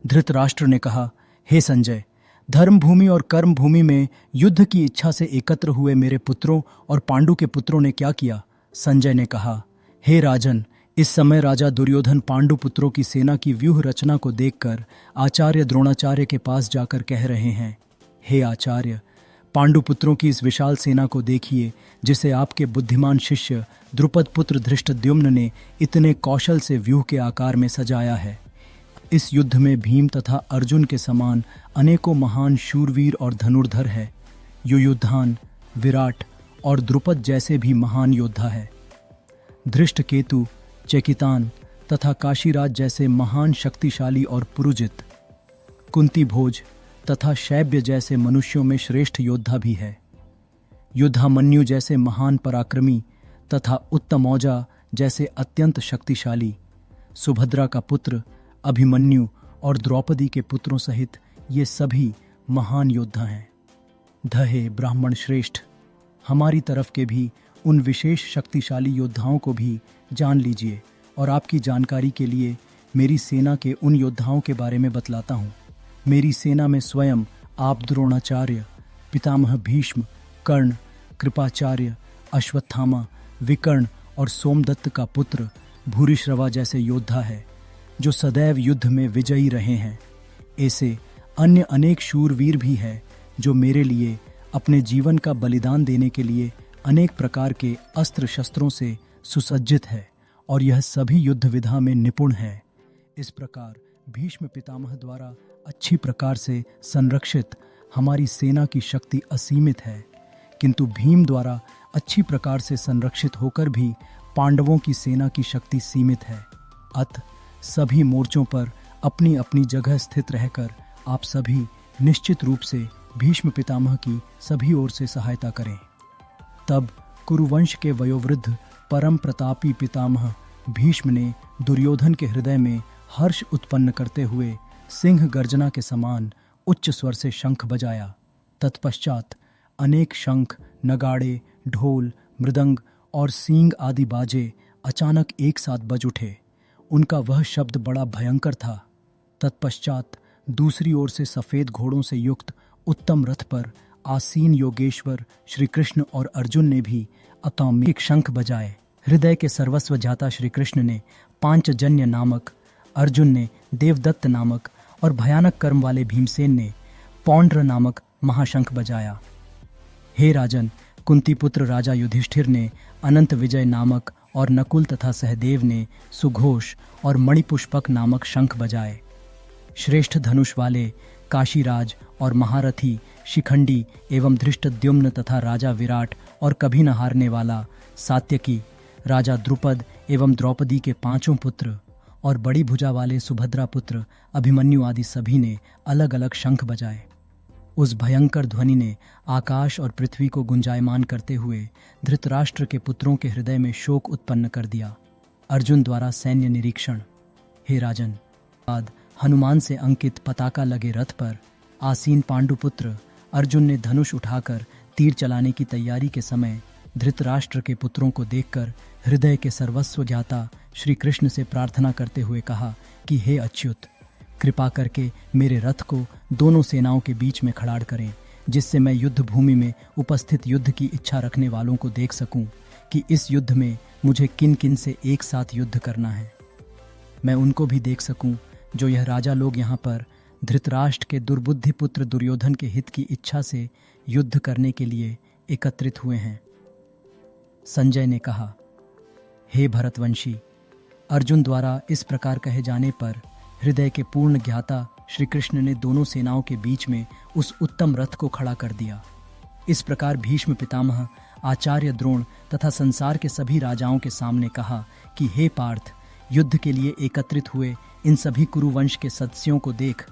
धृतराष्ट्र ने कहा, हे संजय, धर्म भूमि और कर्म भूमि में युद्ध की इच्छा से एकत्र हुए मेरे पुत्रों और पांडु के पुत्रों ने क्या किया? संजय ने कहा, हे राजन, इस समय राजा दुर्योधन पांडु पुत्रों की सेना की व्यूह रचना को देखकर आचार्य द्रोणाचार्य के पास जाकर कह रहे हैं, हे आचार्य, पांडु पुत्रों की इस विशाल सेना को देखिए, जिसे आपके बुद्धिमान शिष्य द्रुपद पुत्र धृष्टद्युम्न ने इतने कौशल से व्यूह के आकार में सजाया है। इस युद्ध में भीम तथा अर्जुन के समान अनेकों महान शूरवीर और धनुर्धर है। युयुधान, विराट और द्रुपद जैसे भी महान योद्धा है। धृष्टकेतु, चेकितान तथा काशीराज जैसे महान शक्तिशाली और पुरुजित, कुंती भोज तथा शैब्य जैसे मनुष्यों में श्रेष्ठ योद्धा भी है। युद्धामन्यु जैसे महान पराक्रमी तथा उत्तमौजा जैसे अत्यंत शक्तिशाली, सुभद्रा का पुत्र अभिमन्यु और द्रौपदी के पुत्रों सहित ये सभी महान योद्धा हैं। धहे ब्राह्मण श्रेष्ठ, हमारी तरफ के भी उन विशेष शक्तिशाली योद्धाओं को भी जान लीजिए और आपकी जानकारी के लिए मेरी सेना के उन योद्धाओं के बारे में बतलाता हूँ। मेरी सेना में स्वयं आप द्रोणाचार्य, पितामह भीष्म, कर्ण, कृपाचार्य, अश्वत्थामा, विकर्ण और सोमदत्त का पुत्र भूरिश्रवा जैसे योद्धा है, जो सदैव युद्ध में विजयी रहे हैं। ऐसे अन्य अनेक शूरवीर भी हैं जो मेरे लिए अपने जीवन का बलिदान देने के लिए अनेक प्रकार के अस्त्र शस्त्रों से सुसज्जित है और यह सभी युद्ध विधा में निपुण है। इस प्रकार भीष्म पितामह द्वारा अच्छी प्रकार से संरक्षित हमारी सेना की शक्ति असीमित है, किंतु भीम द्वारा अच्छी प्रकार से संरक्षित होकर भी पांडवों की सेना की शक्ति सीमित है। अतः सभी मोर्चों पर अपनी अपनी जगह स्थित रहकर आप सभी निश्चित रूप से भीष्म पितामह की सभी ओर से सहायता करें। तब कुरुवंश के वयोवृद्ध परम प्रतापी पितामह भीष्म ने दुर्योधन के हृदय में हर्ष उत्पन्न करते हुए सिंह गर्जना के समान उच्च स्वर से शंख बजाया। तत्पश्चात अनेक शंख, नगाड़े, ढोल, मृदंग और सींग आदि बाजे अचानक एक साथ बज उठे। उनका वह शब्द बड़ा भयंकर था। तत्पश्चात दूसरी ओर से सफेद घोड़ों से युक्त उत्तम रथ पर आसीन योगेश्वर श्री कृष्ण और अर्जुन ने भी अतौमिक शंख बजाए। हृदय के सर्वस्व जाता श्री कृष्ण ने पांचजन्य नामक, अर्जुन ने देवदत्त नामक और भयानक कर्म वाले भीमसेन ने पौंड्र नामक महाशंख बजाया। हे राजन, कुंती पुत्र राजा युधिष्ठिर ने अनंत विजय नामक और नकुल तथा सहदेव ने सुघोष और मणिपुष्पक नामक शंख बजाए। श्रेष्ठ धनुष वाले काशीराज और महारथी शिखंडी एवं धृष्टद्युम्न तथा राजा विराट और कभी न हारने वाला सात्यकी, राजा द्रुपद एवं द्रौपदी के पांचों पुत्र और बड़ी भुजा वाले सुभद्रा पुत्र अभिमन्यु आदि सभी ने अलग अलग शंख बजाए। उस भयंकर ध्वनि ने आकाश और पृथ्वी को गुंजायमान करते हुए धृतराष्ट्र के पुत्रों के हृदय में शोक उत्पन्न कर दिया। अर्जुन द्वारा सैन्य निरीक्षण। हे राजन, बाद हनुमान से अंकित पताका लगे रथ पर आसीन पांडुपुत्र अर्जुन ने धनुष उठाकर तीर चलाने की तैयारी के समय धृतराष्ट्र के पुत्रों को देखकर हृदय के सर्वस्व ज्ञाता श्री कृष्ण से प्रार्थना करते हुए कहा कि हे अच्युत, कृपा करके मेरे रथ को दोनों सेनाओं के बीच में खड़ाड़ करें, जिससे मैं युद्ध भूमि में उपस्थित युद्ध की इच्छा रखने वालों को देख सकूं कि इस युद्ध में मुझे किन किन से एक साथ युद्ध करना है। मैं उनको भी देख सकूं जो यह राजा लोग यहाँ पर धृतराष्ट्र के दुर्बुद्धि पुत्र दुर्योधन के हित की इच्छा से युद्ध करने के लिए एकत्रित हुए हैं। संजय ने कहा, हे भरतवंशी, अर्जुन द्वारा इस प्रकार कहे जाने पर हृदय के पूर्ण ज्ञाता श्री कृष्ण ने दोनों सेनाओं के बीच में उस उत्तम रथ को खड़ा कर दिया। इस प्रकार भीष्म पितामह, आचार्य द्रोण तथा संसार के सभी राजाओं के सामने कहा कि हे पार्थ, युद्ध के लिए एकत्रित हुए इन सभी कुरुवंश के सदस्यों को देख।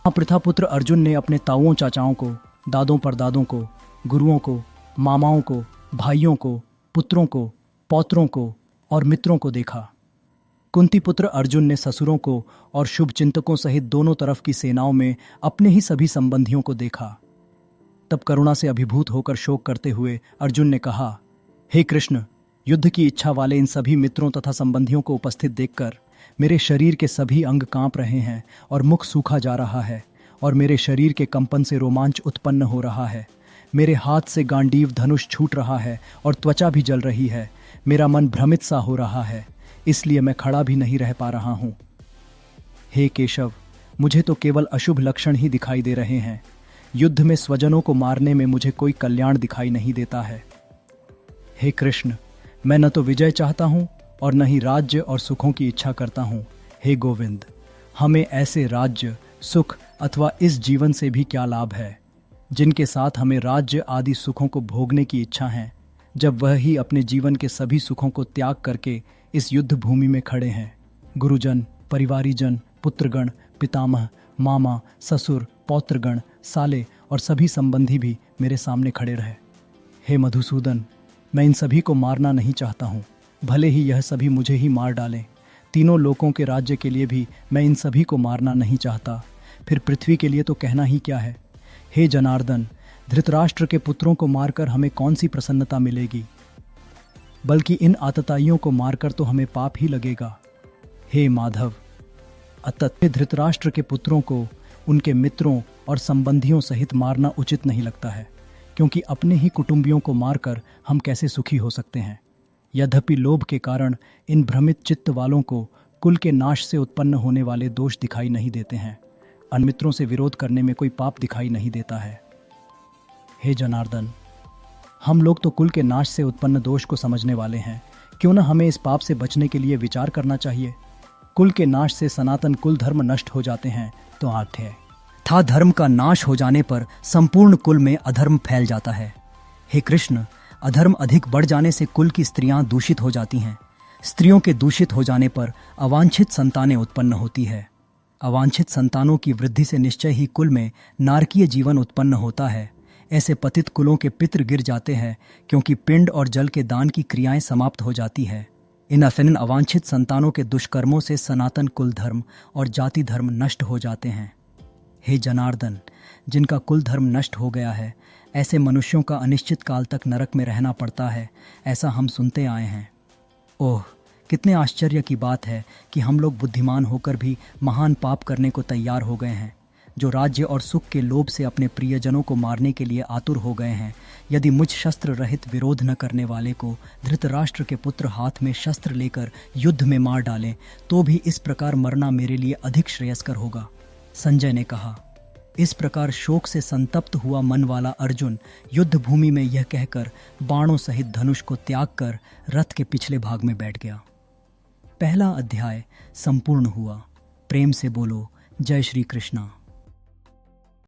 प्रथापुत्र अर्जुन ने अपने ताऊओं चाचाओं को, दादों परदादों को, गुरुओं को, मामाओं को, भाइयों को, पुत्रों को, पौत्रों को और मित्रों को देखा। कुंती पुत्र अर्जुन ने ससुरों को और शुभ चिंतकों सहित दोनों तरफ की सेनाओं में अपने ही सभी संबंधियों को देखा। तब करुणा से अभिभूत होकर शोक करते हुए अर्जुन ने कहा, हे कृष्ण, युद्ध की इच्छा वाले इन सभी मित्रों तथा संबंधियों को उपस्थित देखकर मेरे शरीर के सभी अंग कांप रहे हैं और मुख सूखा जा रहा है और मेरे शरीर के कंपन से रोमांच उत्पन्न हो रहा है। मेरे हाथ से गांडीव धनुष छूट रहा है और त्वचा भी जल रही है। मेरा मन भ्रमित सा हो रहा है, इसलिए मैं खड़ा भी नहीं रह पा रहा हूँ। हे केशव, मुझे तो केवल अशुभ लक्षण ही दिखाई दे रहे हैं। युद्ध में स्वजनों को मारने में मुझे कोई कल्याण दिखाई नहीं देता है। हे कृष्ण, मैं न तो विजय चाहता हूँ और न ही राज्य और सुखों की इच्छा करता हूँ। हे गोविंद, हमें ऐसे राज्य, सुख अथवा इस जीवन से भी क्या लाभ है जिनके साथ हमें राज्य आदि सुखों को भोगने की इच्छा है, जब वह ही अपने जीवन के सभी सुखों को त्याग करके इस युद्ध भूमि में खड़े हैं। गुरुजन, परिवारीजन, पुत्रगण, पितामह, मामा, ससुर, पौत्रगण, साले और सभी संबंधी भी मेरे सामने खड़े रहे। हे मधुसूदन, मैं इन सभी को मारना नहीं चाहता हूँ, भले ही यह सभी मुझे ही मार डालें। तीनों लोकों के राज्य के लिए भी मैं इन सभी को मारना नहीं चाहता, फिर पृथ्वी के लिए तो कहना ही क्या है। हे जनार्दन, धृतराष्ट्र के पुत्रों को मारकर हमें कौन सी प्रसन्नता मिलेगी, बल्कि इन आतताइयों को मारकर तो हमें पाप ही लगेगा। हे माधव, अतः धृतराष्ट्र के पुत्रों को उनके मित्रों और संबंधियों सहित मारना उचित नहीं लगता है, क्योंकि अपने ही कुटुंबियों को मारकर हम कैसे सुखी हो सकते हैं। यद्यपि लोभ के कारण इन भ्रमित चित्त वालों को कुल के नाश से उत्पन्न होने वाले दोष दिखाई नहीं देते हैं, अन्मित्रों से विरोध करने में कोई पाप दिखाई नहीं देता है। हे जनार्दन, हम लोग तो कुल के नाश से उत्पन्न दोष को समझने वाले हैं, क्यों न हमें इस पाप से बचने के लिए विचार करना चाहिए। कुल के नाश से सनातन कुल धर्म नष्ट हो जाते हैं तो आठ है था धर्म का नाश हो जाने पर संपूर्ण कुल में अधर्म फैल जाता है। हे कृष्ण, अधर्म अधिक बढ़ जाने से कुल की स्त्रियां दूषित हो जाती हैं। स्त्रियों के दूषित हो जाने पर अवांछित संतानें उत्पन्न होती है। अवांछित संतानों की वृद्धि से निश्चय ही कुल में नारकीय जीवन उत्पन्न होता है। ऐसे पतित कुलों के पितृ गिर जाते हैं, क्योंकि पिंड और जल के दान की क्रियाएं समाप्त हो जाती है। इन अवांछित संतानों के दुष्कर्मों से सनातन कुल धर्म और जाति धर्म नष्ट हो जाते हैं। हे जनार्दन, जिनका कुल धर्म नष्ट हो गया है, ऐसे मनुष्यों का अनिश्चित काल तक नरक में रहना पड़ता है, ऐसा हम सुनते आए हैं। ओह, कितने आश्चर्य की बात है कि हम लोग बुद्धिमान होकर भी महान पाप करने को तैयार हो गए हैं, जो राज्य और सुख के लोभ से अपने प्रियजनों को मारने के लिए आतुर हो गए हैं। यदि मुझ शस्त्र रहित विरोध न करने वाले को धृतराष्ट्र के पुत्र हाथ में शस्त्र लेकर युद्ध में मार डालें, तो भी इस प्रकार मरना मेरे लिए अधिक श्रेयस्कर होगा। संजय ने कहा। इस प्रकार शोक से संतप्त हुआ मन वाला अर्जुन युद्ध भूमि में यह कहकर बाणों सहित धनुष को त्याग कर रथ के पिछले भाग में बैठ गया। पहला अध्याय संपूर्ण हुआ। प्रेम से बोलो जय श्री कृष्णा।